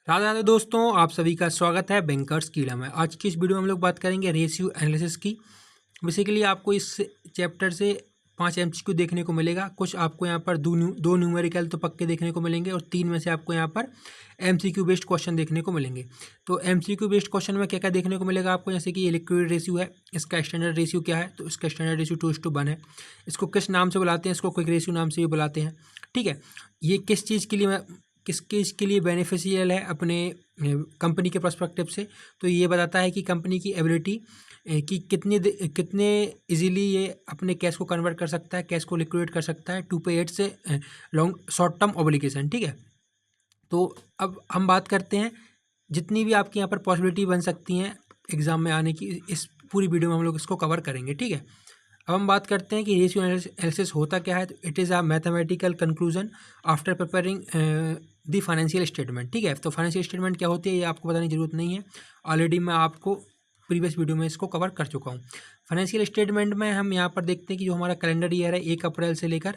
राधे राधे दोस्तों, आप सभी का स्वागत है बैंकर्स कीड़ा में। आज की इस वीडियो में हम लोग बात करेंगे रेशियो एनालिसिस की। बेसिकली आपको इस चैप्टर से 5 एमसीक्यू देखने को मिलेगा। कुछ आपको यहाँ पर दो न्यूमेरिकल तो पक्के देखने को मिलेंगे और 3 में से आपको यहाँ पर एमसीक्यू बेस्ड क्वेश्चन देखने को मिलेंगे। तो एमसीक्यू बेस्ड क्वेश्चन में क्या क्या देखने को मिलेगा आपको, जैसे कि ये लिक्विड रेशियो है, इसका स्टैंडर्ड रेशियो क्या है, तो इसका स्टैंडर्ड रेशियो 2:1 है। इसको किस नाम से बुलाते हैं, इसको क्विक रेशियो नाम से भी बुलाते हैं। ठीक है, ये किस चीज़ के लिए किसके लिए बेनिफिशियल है अपने कंपनी के पर्सपेक्टिव से, तो ये बताता है कि कंपनी की एबिलिटी कि कितने इजीली ये अपने कैश को कन्वर्ट कर सकता है, कैश को लिक्विडेट कर सकता है टू पे it's long short term obligation. ठीक है, तो अब हम बात करते हैं जितनी भी आपकी यहाँ पर पॉसिबिलिटी बन सकती हैं एग्ज़ाम में आने की, इस पूरी वीडियो में हम लोग इसको कवर करेंगे। ठीक है, अब हम बात करते हैं कि रेशियो एनालिसिस होता क्या है। तो it is a mathematical conclusion after preparing the financial statement. ठीक है, तो फाइनेंशियल स्टेटमेंट क्या होती है ये आपको बताने की जरूरत नहीं है, ऑलरेडी मैं आपको प्रीवियस वीडियो में इसको कवर कर चुका हूँ। फाइनेंशियल स्टेटमेंट में हम यहाँ पर देखते हैं कि जो हमारा कैलेंडर ईयर है 1 अप्रैल से लेकर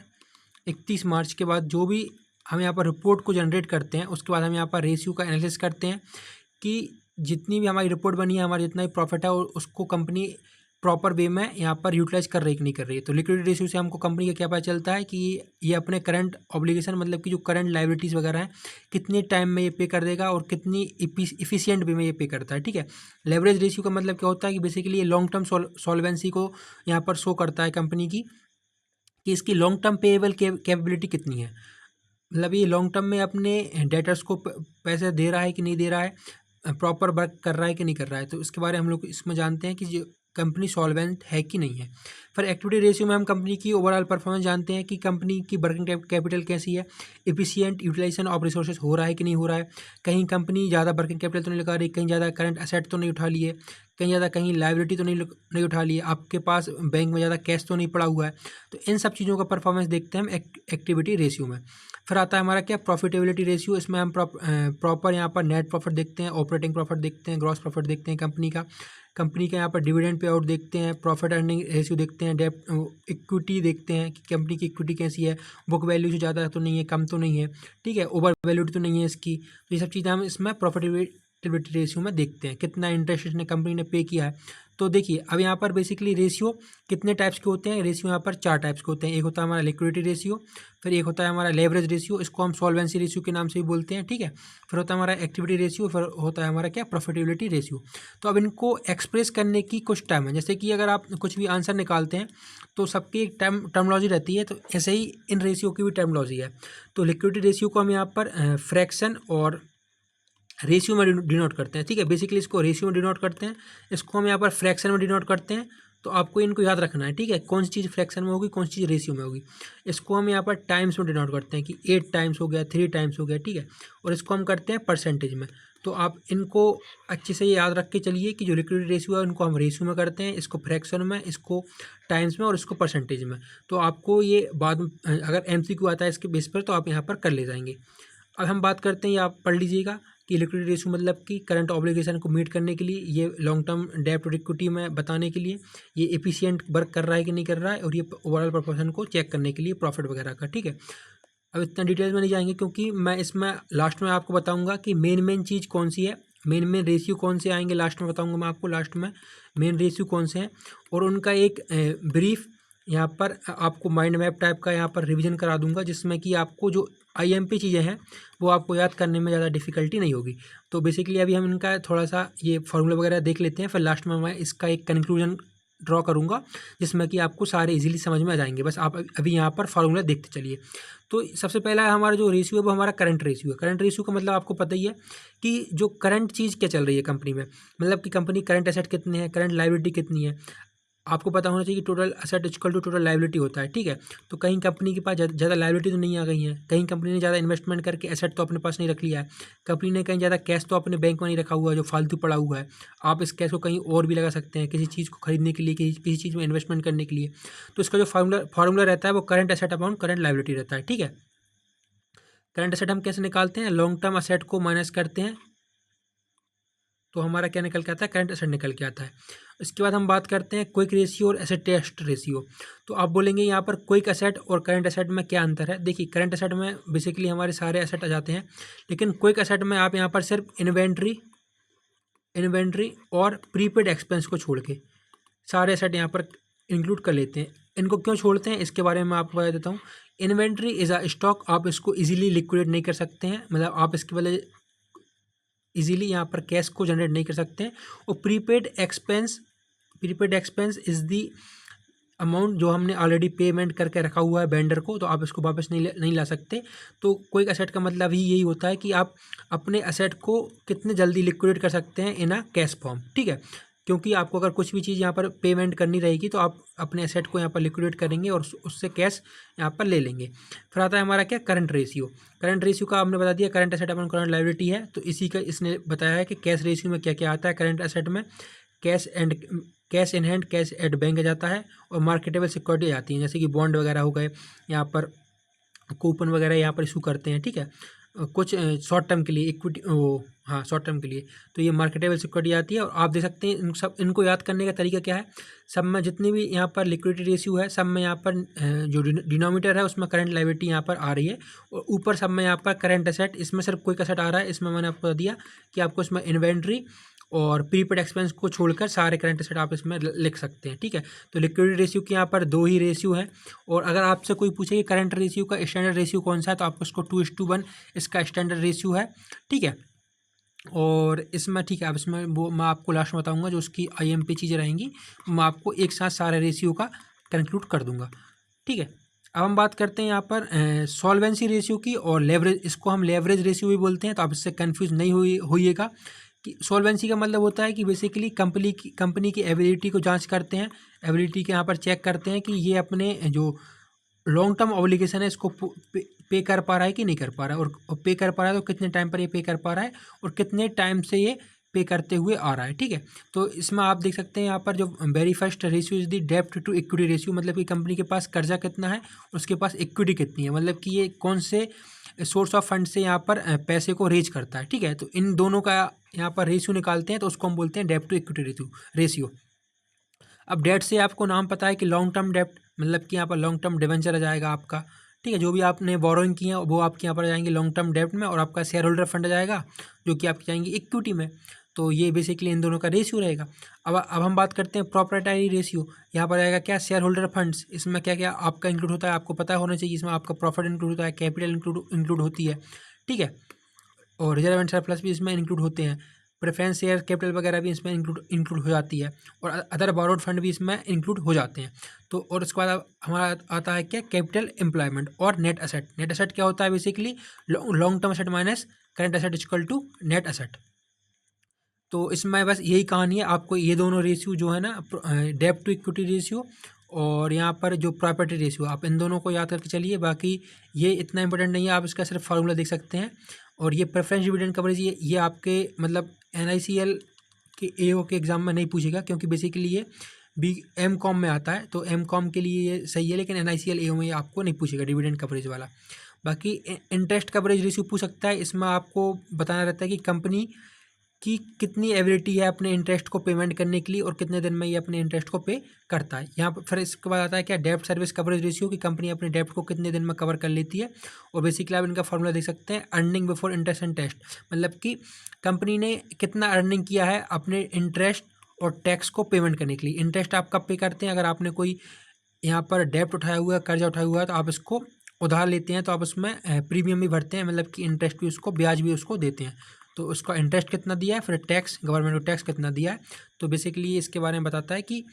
31 मार्च के बाद जो भी हम यहाँ पर रिपोर्ट को जनरेट करते हैं, उसके बाद हम यहाँ पर रेशियो का एनालिसिस करते हैं कि जितनी भी हमारी रिपोर्ट बनी है, हमारा जितना भी प्रॉफिट है, उसको कंपनी प्रॉपर वे में यहाँ पर यूटिलाइज कर रही कि नहीं कर रही है। तो लिक्विडिटी रेशियो से हमको कंपनी का क्या पता चलता है कि ये अपने करंट ऑब्लिगेशन, मतलब कि जो करंट लाइबिलिटीज़ वगैरह हैं, कितने टाइम में ये पे कर देगा और कितनी इफिशियंट वे में ये पे करता है। ठीक है, लेवरेज रेशियो का मतलब क्या होता है कि बेसिकली ये लॉन्ग टर्म सॉल्वेंसी को यहाँ पर शो करता है कंपनी की, कि इसकी लॉन्ग टर्म पेएबल कैपेबिलिटी कितनी है, मतलब ये लॉन्ग टर्म में अपने डेटर्स को पैसे दे रहा है कि नहीं दे रहा है, प्रॉपर वर्क कर रहा है कि नहीं कर रहा है। तो इसके बारे में हम लोग इसमें जानते हैं कि जो कंपनी सॉल्वेंट है कि नहीं है। फिर एक्टिविटी रेशियो में हम कंपनी की ओवरऑल परफॉर्मेंस जानते हैं कि कंपनी की वर्किंग कैपिटल कैसी है, इफिशिएंट यूटिलाइजेशन ऑफ रिसोर्सेज हो रहा है कि नहीं हो रहा है, कहीं कंपनी ज़्यादा वर्किंग कैपिटल तो नहीं लगा रही, कहीं ज़्यादा करंट एसेट तो नहीं उठा लिए, कहीं ज़्यादा कहीं लाइबिलिटी तो नहीं उठा लिए, आपके पास बैंक में ज़्यादा कैश तो नहीं पड़ा हुआ है। तो इन सब चीज़ों का परफॉर्मेंस देखते हैं हम एक्टिविटी रेशियो में। फिर आता है हमारा क्या, प्रॉफिटेबिलिटी रेशियो। इसमें हम प्रॉपर यहाँ पर नेट प्रॉफिट देखते हैं, ऑपरेटिंग प्रॉफिट देखते हैं, ग्रॉस प्रॉफिट देखते हैं कंपनी का यहाँ पर डिविडेंड पे आउट देखते हैं, प्रॉफिट अर्निंग रेशियो देखते हैं, डेब्ट इक्विटी देखते हैं कि कंपनी की इक्विटी कैसी है, बुक वैल्यू से ज़्यादा तो नहीं है, कम तो नहीं है, ठीक है, ओवर वैल्यूड तो नहीं है इसकी। तो ये सब चीज़ें हम इसमें प्रॉफिटेबिलिटी रेशियो में देखते हैं, कितना इंटरेस्ट इसने कंपनी ने पे किया है। तो देखिए अब यहाँ पर बेसिकली रेशियो कितने टाइप्स के होते हैं, रेशियो यहाँ पर 4 टाइप्स के होते हैं। एक होता है हमारा लिक्विडिटी रेशियो, फिर एक होता है हमारा लेवरेज रेशियो, इसको हम सॉल्वेंसी रेशियो के नाम से भी बोलते हैं। ठीक है, फिर होता है हमारा एक्टिविटी रेशियो, फिर होता है हमारा क्या, प्रॉफिटेबिलिटी रेशियो। तो अब इनको एक्सप्रेस करने की कुछ टाइम है, जैसे कि अगर आप कुछ भी आंसर निकालते हैं तो सबकी एक टर्मोलॉजी रहती है, तो ऐसे ही इन रेशियो की भी टर्मोलॉजी है। तो लिक्विडिटी रेशियो को हम यहाँ पर फ्रैक्शन और रेशियो में डिनोट करते हैं। ठीक है, बेसिकली इसको रेशियो में डिनोट करते हैं, इसको हम यहाँ पर फ्रैक्शन में डिनोट करते हैं। तो आपको इनको याद रखना है, ठीक है, कौन सी चीज़ फ्रैक्शन में होगी, कौन सी चीज़ रेशियो में होगी। इसको हम यहाँ पर टाइम्स में डिनोट करते हैं कि 8 टाइम्स हो गया, 3 टाइम्स हो गया। ठीक है, और इसको हम करते हैं परसेंटेज में। तो आप इनको अच्छे से याद रख के चलिए कि जो लिक्विडिटी रेशियो है उनको हम रेशियो में करते हैं, इसको फ्रैक्शन में, इसको टाइम्स में और इसको परसेंटेज में। तो आपको ये बाद में अगर एमसीक्यू आता है इसके बेस पर तो आप यहाँ पर कर ले जाएंगे। अब हम बात करते हैं, ये आप पढ़ लीजिएगा कि लिक्विडिटी रेशियो मतलब कि करंट ऑब्लिगेशन को मीट करने के लिए, ये लॉन्ग टर्म डेब्ट और इक्विटी में बताने के लिए, ये एफिशिएंट वर्क कर रहा है कि नहीं कर रहा है, और ये ओवरऑल प्रोपोर्शन को चेक करने के लिए प्रॉफिट वगैरह का। ठीक है, अब इतना डिटेल में नहीं जाएंगे क्योंकि मैं इसमें लास्ट में आपको बताऊंगा कि मेन चीज़ कौन सी है, मेन रेशियो कौन से आएंगे, लास्ट में बताऊंगा मैं आपको, लास्ट में मेन रेशियो कौन से हैं, और उनका एक ब्रीफ यहाँ पर आपको माइंड मैप टाइप का यहाँ पर रिवीजन करा दूंगा, जिसमें कि आपको जो आईएमपी चीज़ें हैं वो आपको याद करने में ज़्यादा डिफिकल्टी नहीं होगी। तो बेसिकली अभी हम इनका थोड़ा सा ये फार्मूला वगैरह देख लेते हैं, फिर लास्ट में मैं इसका एक कंक्लूजन ड्रॉ करूँगा जिसमें कि आपको सारे इजीली समझ में आ जाएंगे। बस आप अभी यहाँ पर फार्मूला देखते चलिए। तो सबसे पहला हमारा जो रेशियो है वो हमारा करंट रेशियो है। करंट रेशियो का मतलब आपको पता ही है कि जो करंट चीज़ क्या चल रही है कंपनी में, मतलब कि कंपनी करंट एसेट कितने हैं, करंट लाइबिलिटी कितनी है। आपको पता होना चाहिए कि total asset equal to total liability होता है। ठीक है, तो कहीं कंपनी के पास ज़्यादा लाइबिलिटी तो नहीं आ गई है, कहीं कंपनी ने ज़्यादा इन्वेस्टमेंट करके एसेट तो अपने पास नहीं रख लिया है, कंपनी ने कहीं ज़्यादा कैश तो अपने बैंक में नहीं रखा हुआ है जो फालतू पड़ा हुआ है। आप इस कैश को कहीं और भी लगा सकते हैं, किसी चीज़ को खरीदने के लिए, किसी चीज़ में इन्वेस्टमेंट करने के लिए। तो इसका जो फार्मूला रहता है वो current asset upon current liability रहता है। ठीक है, करंट एसेट हम कैसे निकालते हैं, लॉन्ग टर्म एसेट को माइनस करते हैं तो हमारा क्या निकल के आता है, करंट एसेट निकल के आता है। इसके बाद हम बात करते हैं क्विक रेशियो और एसेट टेस्ट रेशियो। तो आप बोलेंगे यहाँ पर क्विक एसेट और करंट एसेट में क्या अंतर है। देखिए करंट एसेट में बेसिकली हमारे सारे एसेट आ जाते हैं, लेकिन क्विक एसेट में आप यहाँ पर सिर्फ इन्वेंट्री और प्रीपेड एक्सपेंस को छोड़ के सारे एसेट यहाँ पर इंक्लूड कर लेते हैं। इनको क्यों छोड़ते हैं इसके बारे में मैं आपको बता देता हूँ। इन्वेंट्री इज़ अ स्टॉक, आप इसको इजीली लिक्विडेट नहीं कर सकते हैं, मतलब आप इसके बदले इजीली यहाँ पर कैश को जनरेट नहीं कर सकते हैं। और prepaid expense is the amount जो हमने ऑलरेडी पेमेंट करके रखा हुआ है वेंडर को, तो आप इसको वापस नहीं ला सकते। तो कोई एसेट का मतलब ही यही होता है कि आप अपने एसेट को कितने जल्दी लिक्विडेट कर सकते हैं इन अ कैश फॉर्म, ठीक है। क्योंकि आपको अगर कुछ भी चीज़ यहाँ पर पेमेंट करनी रहेगी तो आप अपने एसेट को यहाँ पर लिक्विडेट करेंगे और उससे कैश यहाँ पर ले लेंगे। फिर आता है हमारा क्या, करंट रेशियो का आपने बता दिया, करंट एसेट अपन करंट लायबिलिटी है। तो इसी का इसने बताया है कि कैश रेशियो में क्या क्या आता है। करंट एसेट में cash in hand, cash at bank आ जाता है, और मार्केटेबल सिक्योरिटी आती है, जैसे कि बॉन्ड वगैरह हो गए, यहाँ पर कूपन वगैरह यहाँ पर इशू करते हैं, ठीक है, कुछ शॉर्ट टर्म के लिए इक्विटी, हाँ शॉर्ट टर्म के लिए, तो ये मार्केटेबल सिक्योरिटी आती है। और आप देख सकते हैं इनको याद करने का तरीका क्या है। सब में जितनी भी यहाँ पर लिक्विडिटी रेशियो है, सब में यहाँ पर जो डिनोमिनेटर है उसमें करंट लायबिलिटी यहाँ पर आ रही है, और ऊपर सब में यहाँ पर करंट एसेट, इसमें सिर्फ क्विक एसेट आ रहा है। इसमें मैंने आपको बता दिया कि आपको इसमें इन्वेंट्री और प्रीपेड एक्सपेंस को छोड़कर सारे करंट एसेट आप इसमें लिख सकते हैं, ठीक है। तो लिक्विडिटी रेशियो की यहाँ पर 2 ही रेशियो हैं। और अगर आपसे कोई पूछे कि करंट रेशियो का स्टैंडर्ड रेशियो कौन सा है, तो आपको उसको 2:1 इसका स्टैंडर्ड रेशियो है, ठीक है। और इसमें ठीक है, अब इसमें वो मैं आपको लास्ट में बताऊंगा जो उसकी IMP चीज़ें रहेंगी, मैं आपको एक साथ सारे रेशियो का कंक्लूड कर दूंगा, ठीक है। अब हम बात करते हैं यहाँ पर सॉल्वेंसी रेशियो की और लेवरेज, इसको हम लेवरेज रेशियो भी बोलते हैं, तो आप इससे कन्फ्यूज नहीं होइएगा। कि सॉल्वेंसी का मतलब होता है कि बेसिकली कंपनी की एबिलिटी को जांच करते हैं, एबिलिटी के यहाँ पर चेक करते हैं कि ये अपने जो लॉन्ग टर्म ऑब्लिगेशन है इसको पे कर पा रहा है कि नहीं कर पा रहा है, और पे कर पा रहा है तो कितने टाइम पर ये पे कर पा रहा है, और कितने टाइम से ये पे करते हुए आ रहा है, ठीक है। तो इसमें आप देख सकते हैं यहाँ पर जो very first ratio is the डेब्ट टू इक्विटी रेशियो, मतलब कि कंपनी के पास कर्जा कितना है, उसके पास इक्विटी कितनी है, मतलब कि ये कौन से सोर्स ऑफ फंड से यहाँ पर पैसे को रेज करता है, ठीक है। तो इन दोनों का यहाँ पर रेशियो निकालते हैं, तो उसको हम बोलते हैं डेब्ट टू इक्विटी रेशियो। अब डेट से आपको नाम पता है कि लॉन्ग टर्म डेब्ट, मतलब कि यहाँ पर लॉन्ग टर्म डिवेंचर आ जाएगा आपका, ठीक है। जो भी आपने बोरोइंग की है वो आपके यहाँ पर आ जाएंगे लॉन्ग टर्म डेब्ट में, और आपका शेयर होल्डर फंड आ जाएगा जो कि आपकी जाएंगी इक्विटी में। तो ये बेसिकली इन दोनों का रेशियो रहेगा। अब हम बात करते हैं प्रॉपर्टाइरी रेशियो। यहाँ पर आएगा क्या, शेयर होल्डर फंड्स। इसमें क्या क्या आपका इंक्लूड होता है, आपको पता होना चाहिए। इसमें आपका प्रॉफिट इंक्लूड होता है, कैपिटल इंक्लूड होती है, ठीक है, और रिजर्व एंड सरप्लस भी इसमें इंक्लूड होते हैं। प्रेफरेंस शेयर कैपिटल वगैरह भी इसमें इंक्लूड हो जाती है, और अदर बोरोड फंड भी इसमें इंक्लूड हो जाते हैं। तो और उसके बाद हमारा आता है क्या, कैपिटल एम्प्लॉयमेंट और नेट एसेट। नेट एसेट क्या होता है, basically long term asset minus current asset equal to net asset. तो इसमें बस यही कहानी है, आपको ये दोनों रेशियो जो है ना, डेब्ट टू इक्विटी रेशियो और यहाँ पर जो प्रॉपर्टी रेशियो, आप इन दोनों को याद करके चलिए। बाकी ये इतना इंपॉर्टेंट नहीं है, आप इसका सिर्फ फार्मूला देख सकते हैं। और ये प्रेफरेंस डिविडेंड कवरेज, ये आपके मतलब NICL के AO के एग्ज़ाम में नहीं पूछेगा, क्योंकि बेसिकली ये MCOM में आता है, तो MCOM के लिए ये सही है, लेकिन NICL AO में ये आपको नहीं पूछेगा डिविडेंड कवरेज वाला। बाकी इंटरेस्ट कवरेज रेशियो पूछ सकता है, इसमें आपको बताना रहता है कि कंपनी की कितनी एबिलिटी है अपने इंटरेस्ट को पेमेंट करने के लिए, और कितने दिन में ये अपने इंटरेस्ट को पे करता है। यहाँ पर फिर इसके बाद आता है क्या, डेब्ट सर्विस कवरेज रेशियो, की कंपनी अपने डेब्ट को कितने दिन में कवर कर लेती है। और बेसिकली आप इनका फॉर्मूला देख सकते हैं, earning before interest and tax, मतलब कि कंपनी ने कितना अर्निंग किया है अपने इंटरेस्ट और टैक्स को पेमेंट करने के लिए। इंटरेस्ट आप कब पे करते हैं, अगर आपने कोई यहाँ पर डेब्ट उठाया हुआ है, कर्जा उठाया हुआ है, तो आप इसको उधार लेते हैं, तो आप उसमें प्रीमियम भी भरते हैं, मतलब कि इंटरेस्ट भी उसको, ब्याज भी उसको देते हैं। तो उसका इंटरेस्ट कितना दिया है, फिर टैक्स, गवर्नमेंट को टैक्स कितना दिया है। तो बेसिकली इसके बारे में बताता है कि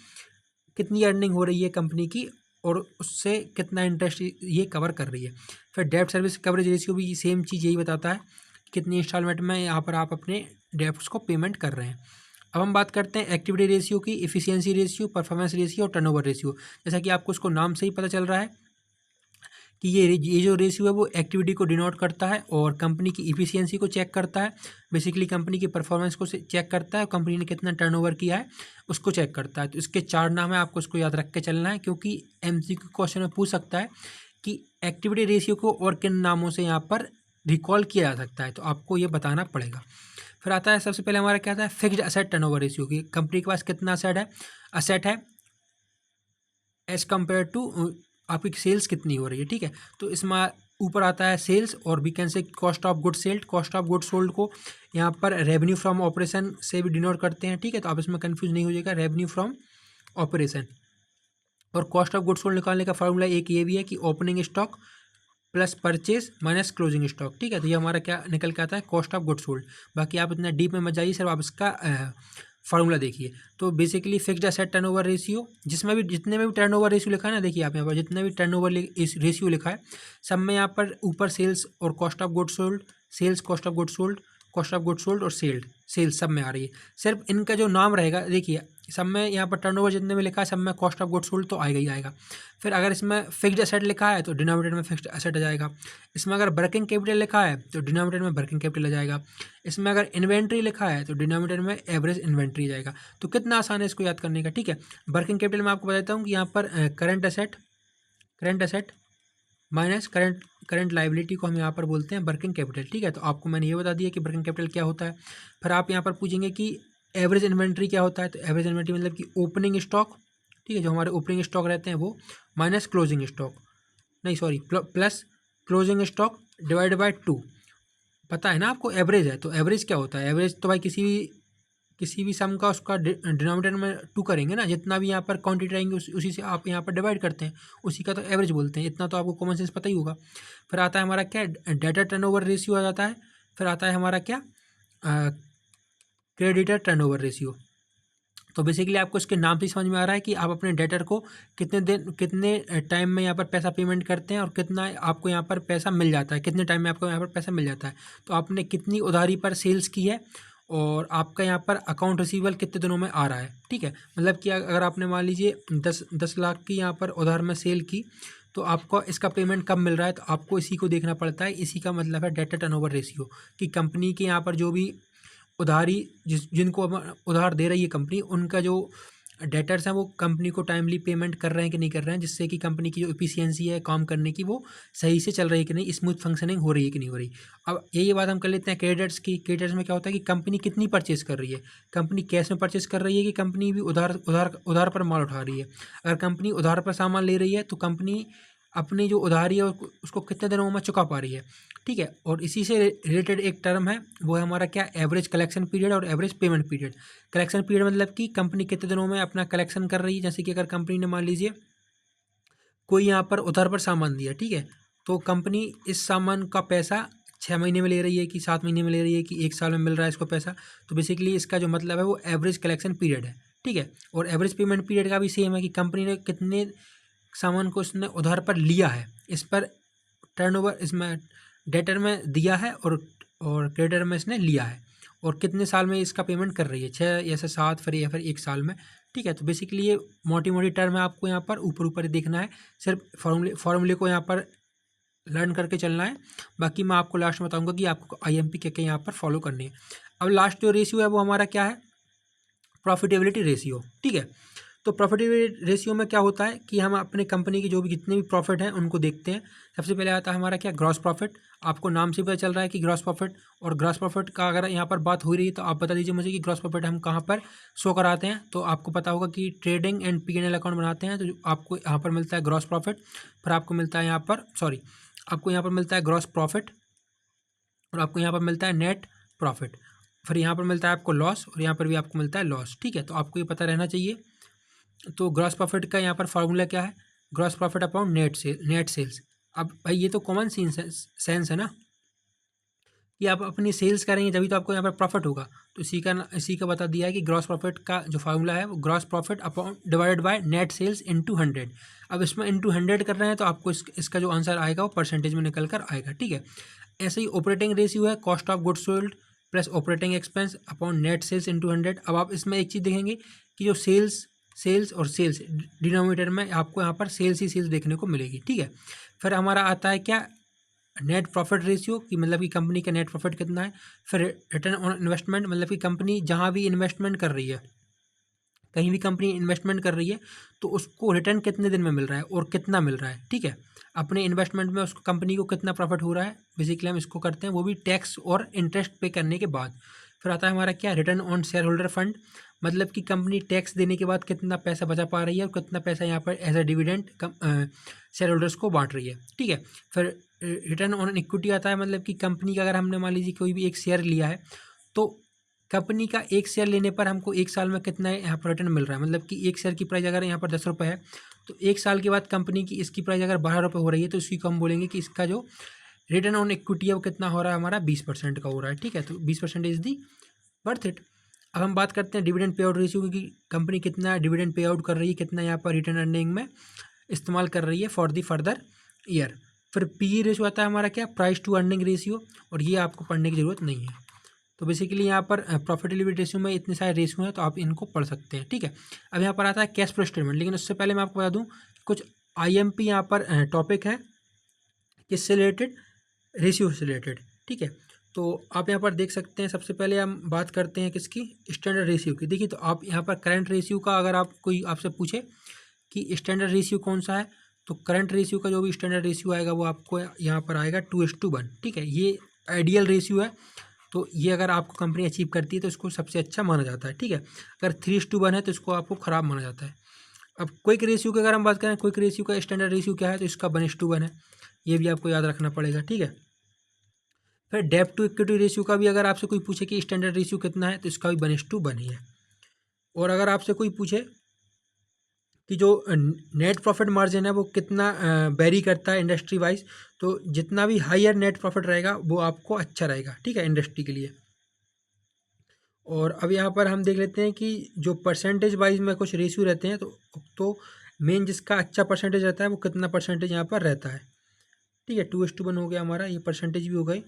कितनी अर्निंग हो रही है कंपनी की, और उससे कितना इंटरेस्ट ये कवर कर रही है। फिर डेब्ट सर्विस कवरेज रेशियो भी सेम चीज़ यही बताता है, कितनी इंस्टॉलमेंट में यहाँ पर आप अपने डेब्ट्स को पेमेंट कर रहे हैं। अब हम बात करते हैं एक्टिविटी रेशियो की, इफिशियंसी रेशियो, परफॉर्मेंस रेशियो और टर्नओवर रेशियो। जैसा कि आपको उसको नाम से ही पता चल रहा है कि ये जो रेशियो है वो एक्टिविटी को डिनोट करता है, और कंपनी की इफिशियंसी को चेक करता है। बेसिकली कंपनी की परफॉर्मेंस को चेक करता है, कंपनी ने कितना टर्नओवर किया है उसको चेक करता है। तो इसके 4 नाम है, आपको उसको याद रख के चलना है, क्योंकि MCQ क्वेश्चन में पूछ सकता है कि एक्टिविटी रेशियो को और किन नामों से यहाँ पर रिकॉल किया जा सकता है, तो आपको ये बताना पड़ेगा। फिर आता है सबसे पहले हमारा क्या आता है फिक्स्ड असेट टर्नओवर रेशियो की कंपनी के पास कितना असेट है एज कम्पेयर टू आपकी सेल्स कितनी हो रही है, ठीक है। तो इसमें ऊपर आता है सेल्स और we can say cost of good sold. Cost of good sold को यहाँ पर रेवेन्यू फ्रॉम ऑपरेशन से भी डिनोट करते हैं, ठीक है। तो आप इसमें कंफ्यूज नहीं हो जाएगा, रेवेन्यू फ्रॉम ऑपरेशन। और कॉस्ट ऑफ गुड सोल्ड निकालने का फार्मूला एक ये भी है कि opening stock plus purchase minus closing stock, ठीक है। तो ये हमारा क्या निकल के आता है कॉस्ट ऑफ गुड सोल्ड। बाकी आप इतना डीप में मत जाइए, सिर्फ आप इसका फार्मूला देखिए। तो basically fixed asset turnover ratio, जिसमें भी जितने में भी टर्नओवर रेशियो लिखा है ना, देखिए आप यहाँ पर जितने भी टर्नओवर रेशियो लिखा है सब में यहाँ पर ऊपर सेल्स और cost of good sold, sales cost of good sold, cost of good sold और सेल्स सब में आ रही है। सिर्फ इनका जो नाम रहेगा देखिए सब में यहाँ पर टर्नओवर जितने में लिखा है सब में कॉस्ट ऑफ गुड सोल्ड तो आएगा ही आएगा। फिर अगर इसमें फिक्स्ड एसेट लिखा है तो डिनोमिनेटर में फिक्स्ड एसेट आ जाएगा। इसमें अगर वर्किंग कैपिटल लिखा है तो डिनोमिनेटर में वर्किंग कैपिटल आ जाएगा। इसमें अगर इन्वेंट्री लिखा है तो डिनोमिनेटर में एवरेज इन्वेंट्री आ जाएगा। तो कितना आसान है इसको याद करने का, ठीक है। वर्किंग कैपिटल में आपको बताता हूँ कि यहाँ पर current asset minus current liability को हम यहाँ पर बोलते हैं वर्किंग कैपिटल, ठीक है। तो आपको मैंने ये बता दिया कि वर्किंग कैपिटल क्या होता है। फिर आप यहाँ पर पूछेंगे कि एवरेज इन्वेंट्री क्या होता है, तो एवरेज इन्वेंट्री मतलब कि ओपनिंग स्टॉक, ठीक है, जो हमारे ओपनिंग स्टॉक रहते हैं वो, माइनस क्लोजिंग स्टॉक, नहीं sorry plus closing stock divide by 2। पता है ना आपको एवरेज है, तो एवरेज क्या होता है, एवरेज तो भाई किसी भी सम का उसका डिनोमिनेटर में 2 करेंगे ना, जितना भी यहाँ पर क्वांटिटी रहेंगे उसी से आप यहाँ पर डिवाइड करते हैं, उसी का तो एवरेज बोलते हैं। इतना तो आपको कॉमन सेंस पता ही होगा। फिर आता है हमारा क्या डेटर टर्नओवर रेशियो आ जाता है। फिर आता है हमारा क्या क्रेडिटर टर्नओवर रेशियो। तो बेसिकली आपको इसके नाम से समझ में आ रहा है कि आप अपने डेटर को कितने टाइम में यहाँ पर पैसा पेमेंट करते हैं और कितना आपको यहाँ पर पैसा मिल जाता है, कितने टाइम में आपको यहाँ पर पैसा मिल जाता है। तो आपने कितनी उधारी पर सेल्स की है और आपका यहाँ पर अकाउंट रिसीवेबल कितने दिनों में आ रहा है, ठीक है। मतलब कि अगर आपने मान लीजिए 10 लाख की यहाँ पर उधार में सेल की तो आपको इसका पेमेंट कब मिल रहा है, तो आपको इसी को देखना पड़ता है। इसी का मतलब है डेटर टर्नओवर रेशियो, कि कंपनी के यहाँ पर जो भी उधारी जिनको उधार दे रही है कंपनी, उनका जो डेटर्स हैं वो कंपनी को टाइमली पेमेंट कर रहे हैं कि नहीं कर रहे हैं, जिससे कि कंपनी की जो एफिशिएंसी है काम करने की वो सही से चल रही है कि नहीं, स्मूथ फंक्शनिंग हो रही है कि नहीं हो रही। अब यही बात हम कर लेते हैं क्रेडिटर्स की। क्रेडिटर्स में क्या होता है कि कंपनी कितनी परचेस कर रही है, कंपनी कैश में परचेस कर रही है कि कंपनी भी उधार पर माल उठा रही है। अगर कंपनी उधार पर सामान ले रही है तो कंपनी अपनी जो उधारी है उसको कितने दिनों में चुका पा रही है, ठीक है। और इसी से रिलेटेड एक टर्म है, वो है हमारा क्या एवरेज कलेक्शन पीरियड और average payment period. Collection period मतलब कि कंपनी कितने दिनों में अपना कलेक्शन कर रही है। जैसे कि अगर कंपनी ने मान लीजिए कोई यहाँ पर उधार पर सामान दिया, ठीक है, तो कंपनी इस सामान का पैसा 6 महीने में ले रही है कि 7 महीने में ले रही है कि 1 साल में मिल रहा है इसको पैसा, तो बेसिकली इसका जो मतलब है वो एवरेज कलेक्शन पीरियड है, ठीक है। और एवरेज पेमेंट पीरियड का भी सेम है कि कंपनी ने कितने सामान को उसने उधार पर लिया है, इस पर टर्नओवर इसमें डेटर में दिया है और क्रेडिटर में इसने लिया है, और कितने साल में इसका पेमेंट कर रही है, 6 या 7 फिर या फिर 1 साल में, ठीक है। तो बेसिकली ये मोटी टर्म है, आपको यहाँ पर ऊपर देखना है, सिर्फ फॉर्मूले को यहाँ पर लर्न करके चलना है। बाकी मैं आपको लास्ट में बताऊँगा कि आपको IMP क्या क्या यहाँ पर फॉलो करनी है। अब लास्ट जो रेशियो है वो हमारा क्या है, प्रॉफिटेबिलिटी रेशियो, ठीक है। तो प्रॉफिटेबिलिटी रेशियो में क्या होता है कि हम अपने कंपनी की जो भी जितने भी प्रॉफिट हैं उनको देखते हैं। सबसे पहले आता है हमारा क्या ग्रॉस प्रॉफिट। आपको नाम से पता चल रहा है कि ग्रॉस प्रॉफिट, और ग्रॉस प्रॉफिट का अगर यहाँ पर बात हो रही है तो आप बता दीजिए मुझे कि ग्रॉस प्रॉफिट हम कहाँ पर शो कराते हैं। तो आपको पता होगा कि ट्रेडिंग एंड P&L अकाउंट बनाते हैं तो आपको यहाँ पर मिलता है ग्रॉस प्रॉफिट, फिर आपको मिलता है यहाँ पर आपको यहाँ पर मिलता है ग्रॉस प्रॉफिट, और आपको यहाँ पर मिलता है नेट प्रॉफिट, फिर यहाँ पर मिलता है आपको लॉस, और यहाँ पर भी आपको मिलता है लॉस, ठीक है। तो आपको ये पता रहना चाहिए। तो ग्रॉस प्रॉफिट का यहाँ पर फार्मूला क्या है, gross profit upon net sales. अब भाई ये तो कॉमन सेंस है ना कि आप अपनी सेल्स करेंगे तभी तो आपको यहाँ पर प्रॉफिट होगा। तो इसी का बता दिया है कि ग्रॉस प्रॉफिट का जो फार्मूला है वो gross profit upon divided by net sales into 100। अब इसमें इंटू 100 कर रहे हैं तो आपको इसका जो आंसर आएगा वो परसेंटेज में निकल कर आएगा, ठीक है। ऐसे ही ऑपरेटिंग रेशियो है cost of goods sold plus operating expense upon net sales into 100। अब आप इसमें एक चीज़ देखेंगे कि जो सेल्स और सेल्स डिनोमिनेटर में आपको यहाँ पर सेल्स ही सेल्स देखने को मिलेगी, ठीक है। फिर हमारा आता है क्या नेट प्रॉफिट रेशियो, कि मतलब कि कंपनी का नेट प्रॉफिट कितना है। फिर रिटर्न ऑन इन्वेस्टमेंट, मतलब कि कंपनी जहाँ भी इन्वेस्टमेंट कर रही है, कहीं भी कंपनी इन्वेस्टमेंट कर रही है तो उसको रिटर्न कितने दिन में मिल रहा है और कितना मिल रहा है, ठीक है। अपने इन्वेस्टमेंट में उसको कंपनी को कितना प्रॉफिट हो रहा है, बेसिकली हम इसको करते हैं वो भी टैक्स और इंटरेस्ट पे करने के बाद। फिर आता है हमारा क्या, return on share holder fund, मतलब कि कंपनी टैक्स देने के बाद कितना पैसा बचा पा रही है और कितना पैसा यहाँ पर as a dividend shareholders को बांट रही है, ठीक है। फिर रिटर्न ऑन इक्विटी आता है, मतलब कि कंपनी का अगर हमने मान लीजिए कोई भी एक शेयर लिया है तो कंपनी का एक शेयर लेने पर हमको एक साल में कितना यहाँ पर रिटर्न मिल रहा है, मतलब कि एक शेयर की प्राइस अगर यहाँ पर 10 रुपये है तो एक साल के बाद कंपनी की इसकी प्राइस अगर 12 रुपये हो रही है तो इसी को हम बोलेंगे कि इसका जो रिटर्न ऑन इक्विटी है वो कितना हो रहा है, हमारा 20% का हो रहा है, ठीक है। तो 20% इज दी वर्थ इट। अब हम बात करते हैं डिविडेंड पे आउट रेशियो की, कंपनी कितना डिविडेंड पे आउट कर रही है, कितना यहाँ पर रिटर्न अर्निंग में इस्तेमाल कर रही है फॉर दी फर्दर ईयर। फिर पी रेशियो आता है हमारा क्या, प्राइस टू अर्निंग रेशियो, और ये आपको पढ़ने की ज़रूरत नहीं है। तो बेसिकली यहाँ पर प्रॉफिटेबिलिटी रेशियो में इतने सारे रेशियो हैं तो आप इनको पढ़ सकते हैं, ठीक है। अब यहाँ पर आता है कैश फ्लो स्टेटमेंट, लेकिन उससे पहले मैं आपको बता दूँ कुछ IMP यहाँ पर टॉपिक है किससे रिलेटेड, रेशियो से रिलेटेड, ठीक है। तो आप यहाँ पर देख सकते हैं, सबसे पहले हम बात करते हैं किसकी, स्टैंडर्ड रेशियो की। देखिए तो आप यहाँ पर करंट रेशियो का अगर आप कोई आपसे पूछे कि स्टैंडर्ड रेशियो कौन सा है, तो करंट रेशियो का जो भी स्टैंडर्ड रेशियो आएगा वो आपको यहाँ पर आएगा 2:1, ठीक है। ये आइडियल रेशियो है, तो ये अगर आपको कंपनी अचीव करती है तो इसको सबसे अच्छा माना जाता है, ठीक है। अगर 3:1 है तो इसको आपको ख़राब माना जाता है। अब क्विक रेशियो की अगर हम बात करें, क्विक रेशियो का स्टैंडर्ड रेशियो क्या है, तो इसका 1:1 है, ये भी आपको याद रखना पड़ेगा, ठीक है। फिर डेब्ट टू इक्विटी रेशियो का भी अगर आपसे कोई पूछे कि स्टैंडर्ड रेशियो कितना है तो इसका भी 1:1 ही है। और अगर आपसे कोई पूछे कि जो नेट प्रॉफिट मार्जिन है वो कितना वेरी करता है इंडस्ट्री वाइज, तो जितना भी हायर नेट प्रॉफिट रहेगा वो आपको अच्छा रहेगा, ठीक है, इंडस्ट्री के लिए। और अब यहाँ पर हम देख लेते हैं कि जो परसेंटेज वाइज में कुछ रेशियो रहते हैं, तो मेन जिसका अच्छा परसेंटेज रहता है वो कितना परसेंटेज यहाँ पर रहता है, ठीक है। 2:1 हो गया हमारा, ये परसेंटेज भी हो गई।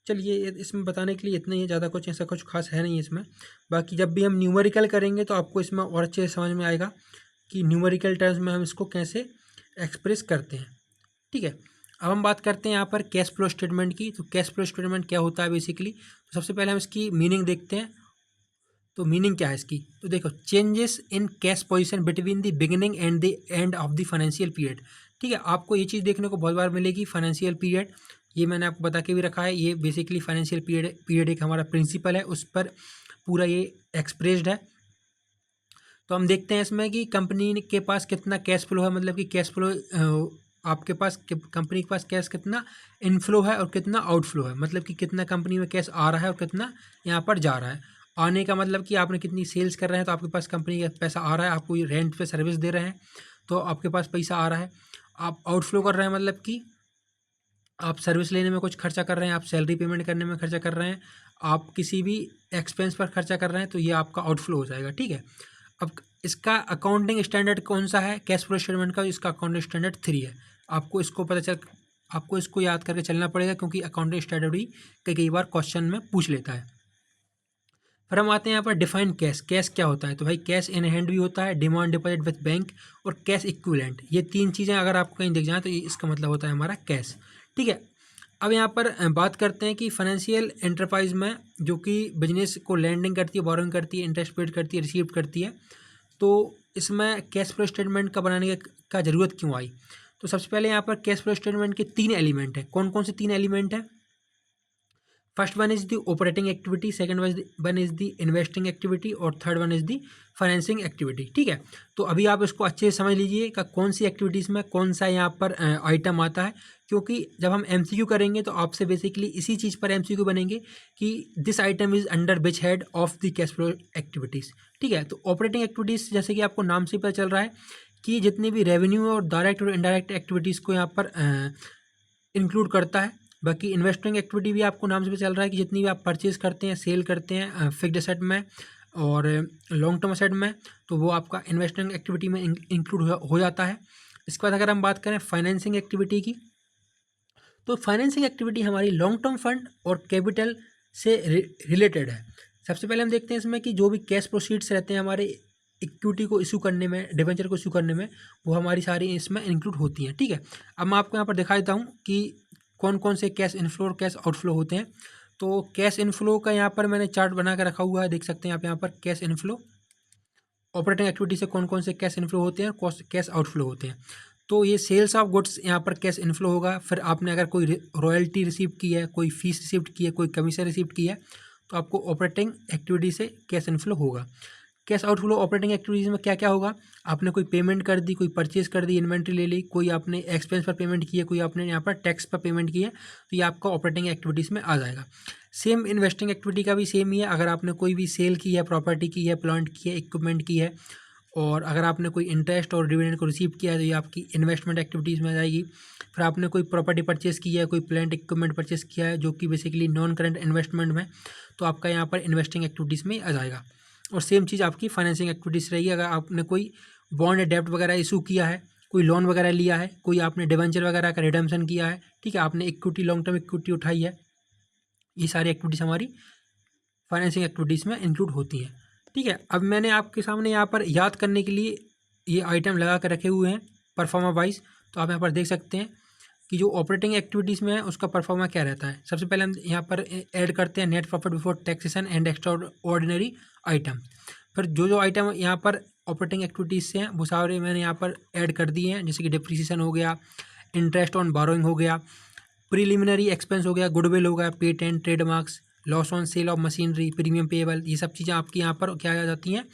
चलिए इसमें बताने के लिए इतना ही है, ज़्यादा कुछ ऐसा कुछ खास है नहीं इसमें। बाकी जब भी हम न्यूमेरिकल करेंगे तो आपको इसमें और अच्छे से समझ में आएगा कि न्यूमेरिकल टर्म्स में हम इसको कैसे एक्सप्रेस करते हैं, ठीक है। अब हम बात करते हैं यहाँ पर कैश फ्लो स्टेटमेंट की। तो कैश फ्लो स्टेटमेंट क्या होता है बेसिकली, तो सबसे पहले हम इसकी मीनिंग देखते हैं। तो मीनिंग क्या है इसकी, तो देखो, changes in cash position between the beginning and the end of the financial period, ठीक है। आपको ये चीज़ देखने को बहुत बार मिलेगी, फाइनेंशियल पीरियड, ये मैंने आपको बता के भी रखा है। ये बेसिकली फाइनेंशियल पीरियड एक हमारा प्रिंसिपल है, उस पर पूरा ये एक्सप्रेस्ड है। तो हम देखते हैं इसमें कि कंपनी के पास कितना कैश फ्लो है, मतलब कि कैश फ्लो आपके पास कंपनी के पास कैश कितना इनफ्लो है और कितना आउटफ्लो है, मतलब कि कितना कंपनी में कैश आ रहा है और कितना यहाँ पर जा रहा है। आने का मतलब कि आपने कितनी सेल्स कर रहे हैं तो आपके पास कंपनी का पैसा आ रहा है, आप कोई रेंट पे सर्विस दे रहे हैं तो आपके पास पैसा आ रहा है। आप आउटफ्लो कर रहे हैं, मतलब कि आप सर्विस लेने में कुछ खर्चा कर रहे हैं, आप सैलरी पेमेंट करने में खर्चा कर रहे हैं, आप किसी भी एक्सपेंस पर खर्चा कर रहे हैं, तो ये आपका आउटफ्लो हो जाएगा, ठीक है। अब इसका अकाउंटिंग स्टैंडर्ड कौन सा है कैश फ्लो स्टेटमेंट का, इसका अकाउंटिंग स्टैंडर्ड 3 है। आपको इसको याद करके चलना पड़ेगा क्योंकि अकाउंटिंग स्टैंडर्ड भी कई बार क्वेश्चन में पूछ लेता है। फिर हम आते हैं यहाँ पर डिफाइन कैश। कैश क्या होता है, तो भाई कैश इन हैंड भी होता है, डिमांड डिपॉजिट विद बैंक और कैश इक्विवेलेंट। ये 3 चीज़ें अगर आपको कहीं दिख जाए तो ये इसका मतलब होता है हमारा कैश, ठीक है। अब यहाँ पर बात करते हैं कि फाइनेंशियल एंटरप्राइज में जो कि बिजनेस को लैंडिंग करती है, बोरोइंग करती है, इंटरेस्ट पेड करती है, रिसीव करती है, तो इसमें कैश फ्लो स्टेटमेंट का बनाने का ज़रूरत क्यों आई। तो सबसे पहले यहाँ पर कैश फ्लो स्टेटमेंट के 3 एलिमेंट हैं। कौन कौन से 3 एलिमेंट हैं, first one is the operating activity, second one is the investing activity और third one is the financing activity, ठीक है। तो अभी आप इसको अच्छे से समझ लीजिए कि कौन सी एक्टिविटीज़ में कौन सा यहाँ पर आइटम आता है, क्योंकि जब हम MCQ करेंगे तो आपसे बेसिकली इसी चीज़ पर MCQ बनेंगे कि this item is under which head of the cash flow activities, ठीक है। तो ऑपरेटिंग एक्टिविटीज़ जैसे कि आपको नाम से पता चल रहा है कि जितनी भी रेवेन्यू और डायरेक्ट और इनडायरेक्ट एक्टिविटीज़ को यहाँ पर इंक्लूड करता है। बाकी इन्वेस्टिंग एक्टिविटी भी आपको नाम से चल रहा है कि जितनी भी आप परचेज करते हैं, सेल करते हैं फिक्स्ड एसेट में और लॉन्ग टर्म एसेट में, तो वो आपका इन्वेस्टिंग एक्टिविटी में इंक्लूड हो जाता है। इसके बाद अगर हम बात करें फाइनेंसिंग एक्टिविटी की, तो फाइनेंसिंग एक्टिविटी हमारी लॉन्ग टर्म फंड और कैपिटल से रिलेटेड है। सबसे पहले हम देखते हैं इसमें कि जो भी कैश प्रोसीड्स रहते हैं हमारे इक्विटी को इशू करने में, डिबेंचर को इशू करने में, वो हमारी सारी इसमें इंक्लूड होती हैं, ठीक है। अब मैं आपको यहाँ पर दिखा देता हूँ कि कौन कौन से कैश इनफ्लो और कैश आउटफ्लो होते हैं। तो कैश इनफ्लो का यहाँ पर मैंने चार्ट बना कर रखा हुआ है, देख सकते हैं आप यहाँ पर कैश इनफ्लो, ऑपरेटिंग एक्टिविटी से कौन कौन से कैश इनफ्लो होते हैं और कैश आउटफ्लो होते हैं। तो ये सेल्स ऑफ गुड्स यहाँ पर कैश इनफ्लो होगा। फिर आपने अगर कोई रॉयल्टी रिसीव की है, कोई फीस रिसीव की है, कोई कमीशन रिसीव की है, तो आपको ऑपरेटिंग एक्टिविटी से कैश इनफ्लो होगा। कैश आउटफ्लो ऑपरेटिंग एक्टिविटीज़ में क्या क्या होगा, आपने कोई पेमेंट कर दी, कोई परचेज कर दी, इन्वेंट्री ले ली, कोई आपने एक्सपेंस पर पेमेंट की है, कोई आपने यहाँ पर टैक्स पर पेमेंट की है, तो ये आपका ऑपरेटिंग एक्टिविटीज़ में आ जाएगा। सेम इन्वेस्टिंग एक्टिविटी का भी सेम ही है। अगर आपने कोई भी सेल की है, प्रॉपर्टी की है, प्लांट की है, इक्विपमेंट की है, और अगर आपने कोई इंटरेस्ट और डिविडेंड को रिसीव किया है, तो ये आपकी इन्वेस्टमेंट एक्टिविटीज़ में आ जाएगी। फिर आपने कोई प्रॉपर्टी परचेस की है, कोई प्लांट इक्विपमेंट परचेस किया है जो कि बेसिकली नॉन करंट इन्वेस्टमेंट में, तो आपका यहाँ पर इन्वेस्टिंग एक्टिविटीज़ में आ जाएगा। और सेम चीज़ आपकी फाइनेंसिंग एक्टिविटीज़ रहेगी। अगर आपने कोई बॉन्ड या डेब्ट वगैरह इशू किया है, कोई लोन वगैरह लिया है, कोई आपने डिवेंचर वगैरह का रिडम्पशन किया है, ठीक है, आपने इक्विटी लॉन्ग टर्म इक्विटी उठाई है, ये सारी एक्टिविटीज़ हमारी फाइनेंसिंग एक्टिविटीज़ में इंक्लूड होती हैं। ठीक है, अब मैंने आपके सामने यहाँ पर याद करने के लिए ये आइटम लगा कर रखे हुए हैं परफॉर्मा वाइज। तो आप यहाँ पर देख सकते हैं कि जो ऑपरेटिंग एक्टिविटीज़ में है उसका परफॉर्मा क्या रहता है। सबसे पहले हम यहाँ पर ऐड करते हैं net profit before taxation and extra ordinary item. फिर जो जो आइटम यहाँ पर ऑपरेटिंग एक्टिविटीज़ से हैं वो सारे मैंने यहाँ पर ऐड कर दिए हैं, जैसे कि डिप्रिसिएशन हो गया, इंटरेस्ट ऑन बोरोइंग हो गया, प्रीलिमिनरी एक्सपेंस हो गया, गुडविल हो गया, patent, trademarks, loss on sale of machinery, premium payable, ये सब चीज़ें आपकी यहाँ पर क्या आ जाती हैं,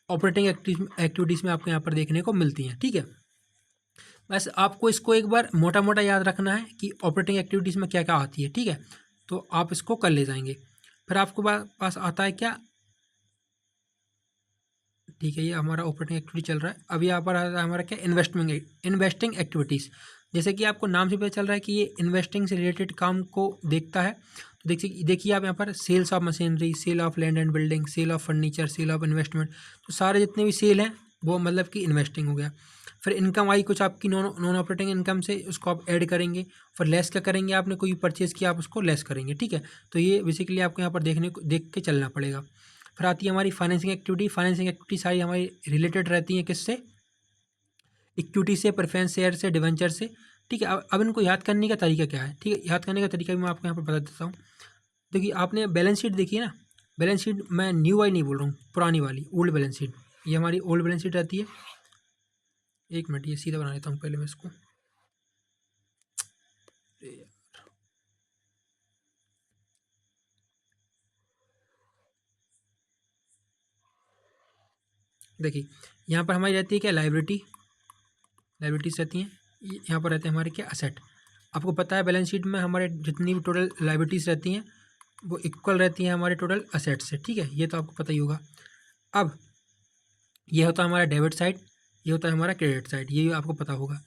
ऑपरेटिंग एक्टिविटीज़ में आपको यहाँ पर देखने को मिलती हैं। ठीक है, बस आपको इसको एक बार मोटा मोटा याद रखना है कि ऑपरेटिंग एक्टिविटीज़ में क्या क्या आती है। ठीक है, तो आप इसको कर ले जाएंगे। फिर आपको पास आता है क्या, ठीक है, ये हमारा ऑपरेटिंग एक्टिविटी चल रहा है। अब यहाँ पर आता है हमारा क्या, इन्वेस्टिंग एक्टिविटीज़। जैसे कि आपको नाम से पता चल रहा है कि ये इन्वेस्टिंग से रिलेटेड काम को देखता है। तो देखिए आप यहाँ पर sales of machinery, sale of land and building, sale of furniture, sale of investment, तो सारे जितने भी सेल हैं वो मतलब कि इन्वेस्टिंग हो गया। फिर इनकम आई कुछ आपकी नॉन ऑपरेटिंग इनकम से, उसको आप ऐड करेंगे। फिर लेस क्या करेंगे, आपने कोई परचेज़ किया आप उसको लेस करेंगे। ठीक है, तो ये बेसिकली आपको यहाँ पर देख के चलना पड़ेगा। फिर आती है हमारी फाइनेंसिंग एक्टिविटी। फाइनेंसिंग एक्टिविटी सारी हमारी रिलेटेड रहती हैं किससे, इक्विटी से, प्रेफरेंस शेयर से, डिवेंचर से। ठीक है, अब इनको याद करने का तरीका क्या है, ठीक है, याद करने का तरीका भी मैं आपको यहाँ पर बता देता हूँ। देखिए आपने बैलेंस शीट देखी है ना, बैलेंस शीट मैं न्यू वाली नहीं बोल रहा हूँ, पुरानी वाली ओल्ड बैलेंस शीट, ये हमारी ओल्ड बैलेंस शीट रहती है। एक मिनट, ये सीधा बना लेता हूँ पहले मैं इसको। देखिए यहाँ पर हमारी रहती है क्या, लाइबिलिटीज़ रहती हैं। यहाँ पर रहते हैं हमारे क्या, असेट। आपको पता है बैलेंस शीट में हमारे जितनी भी टोटल लाइबिलिटीज़ रहती हैं वो इक्वल रहती हैं हमारे टोटल असेट से। ठीक है, ये तो आपको पता ही होगा। अब ये होता है हमारा डेबिट साइड, ये होता है हमारा क्रेडिट साइड, ये भी आपको पता होगा।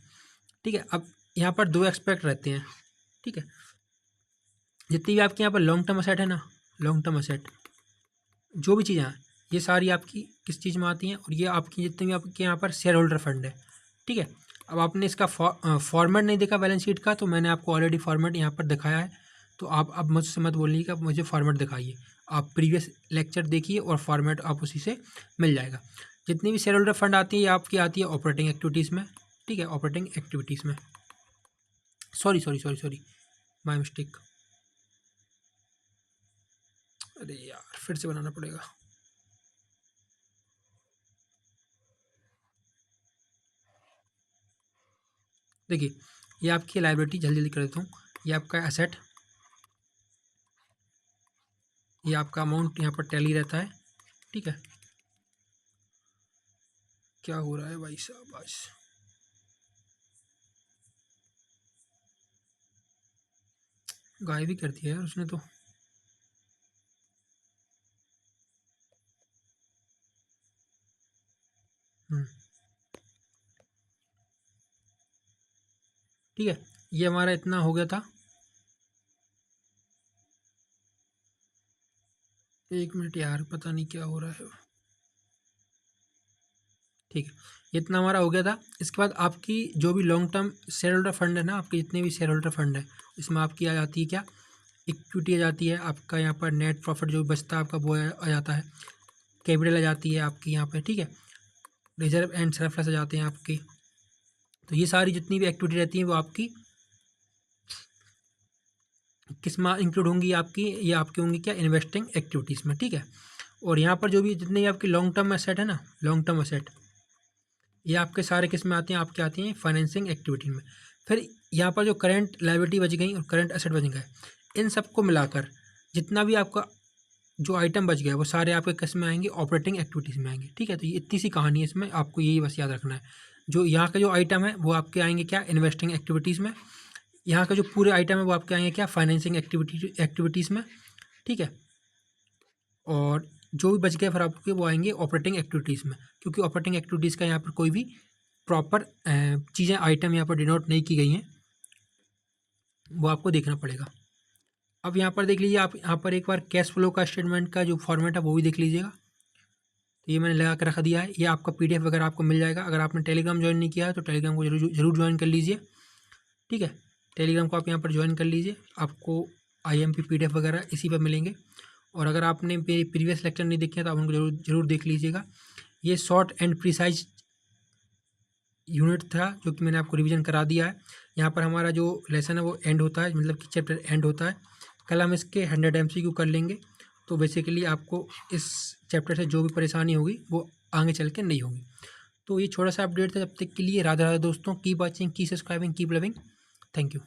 ठीक है, अब यहाँ पर दो एस्पेक्ट रहते हैं। ठीक है, जितनी भी आपके यहाँ पर लॉन्ग टर्म असेट है ना, लॉन्ग टर्म असेट जो भी चीज़ें हैं ये सारी आपकी किस चीज़ में आती हैं, और ये आपकी जितने भी आपके यहाँ पर शेयर होल्डर फंड है। ठीक है, अब आपने इसका फॉर्मेट नहीं देखा बैलेंस शीट का, तो मैंने आपको ऑलरेडी फॉर्मेट यहाँ पर दिखाया है। तो आप अब मुझसे मत बोलिए कि आप मुझे फॉर्मेट दिखाइए, आप प्रीवियस लेक्चर देखिए और फॉर्मेट आप उसी से मिल जाएगा। जितनी भी शेयर होल्डर फंड आती है ये आपकी आती है ऑपरेटिंग एक्टिविटीज़ में। ठीक है, ऑपरेटिंग एक्टिविटीज़ में, सॉरी माय मिस्टेक, अरे यार फिर से बनाना पड़ेगा। देखिए ये आपकी लाइबिलिटी, जल्दी जल्दी कर देता हूँ। ये आपका एसेट, ये आपका अमाउंट यहाँ पर टैली रहता है। ठीक है, क्या हो रहा है भाई साहब आज, गायब ही कर दिया यार उसने तो। ठीक है, ये हमारा इतना हो गया था। एक मिनट यार, पता नहीं क्या हो रहा है। ठीक है, ये इतना हमारा हो गया था। इसके बाद आपकी जो भी long term share holder fund है ना, आपके जितने भी शेयर होल्डर फंड है इसमें आपकी आ जाती है क्या, इक्विटी आ जाती है। आपका यहाँ पर नेट प्रॉफिट जो बचता है आपका वो आ जाता है। कैपिटल आ जाती है आपकी यहाँ पे। ठीक है, रिजर्व एंड सरप्लस आ जाते हैं आपके। तो ये सारी जितनी भी एक्टिविटी रहती हैं वो आपकी किस में इंक्लूड होंगी, आपकी ये आपकी होंगी क्या, इन्वेस्टिंग एक्टिविटीज़ में। ठीक है, और यहाँ पर जो भी जितने भी आपकी लॉन्ग टर्म एसेट है ना, लॉन्ग टर्म एसेट ये आपके सारे किस में आते हैं, आपके आते हैं फाइनेंसिंग एक्टिविटी में। फिर यहाँ पर जो करंट लायबिलिटी बच गई और करंट एसेट बच गए, इन सबको मिलाकर जितना भी आपका जो आइटम बच गया वो सारे आपके किस में आएंगे, ऑपरेटिंग एक्टिविटीज़ में आएंगे। ठीक है, तो ये इतनी सी कहानी है इसमें, आपको यही बस याद रखना है। जो यहाँ का जो आइटम है वो आपके आएंगे क्या, इन्वेस्टिंग एक्टिविटीज़ में। यहाँ का जो पूरे आइटम है वो आपके आएंगे क्या, फाइनेंसिंग एक्टिविटीज़ में। ठीक है, और जो भी बच गए फिर आपके वो आएंगे ऑपरेटिंग एक्टिविटीज़ में, क्योंकि ऑपरेटिंग एक्टिविटीज़ का यहाँ पर कोई भी प्रॉपर चीज़ें आइटम यहाँ पर डिनोट नहीं की गई हैं, वो आपको देखना पड़ेगा। अब यहाँ पर देख लीजिए आप, यहाँ पर एक बार कैश फ्लो का स्टेटमेंट का जो फॉर्मेट है वो भी देख लीजिएगा। तो ये मैंने लगा कर रख दिया है, ये आपका PDF वगैरह आपको मिल जाएगा। अगर आपने टेलीग्राम ज्वाइन नहीं किया है तो टेलीग्राम को जरूर ज्वाइन कर लीजिए। ठीक है, टेलीग्राम को आप यहाँ पर ज्वाइन कर लीजिए, आपको IMP PDF वगैरह इसी पर मिलेंगे। और अगर आपने प्रीवियस लेक्चर नहीं देखे हैं तो आप उनको जरूर देख लीजिएगा। ये शॉर्ट एंड प्रिसाइज यूनिट था जो कि मैंने आपको रिवीजन करा दिया है। यहाँ पर हमारा जो लेसन है वो एंड होता है, मतलब कि चैप्टर एंड होता है। कल हम इसके 100 MCQ कर लेंगे, तो बेसिकली आपको इस चैप्टर से जो भी परेशानी होगी वो आगे चल के नहीं होगी। तो ये छोटा सा अपडेट था, जब तक के लिए राधे राधे दोस्तों। Keep watching, keep subscribing, keep loving. Thank you.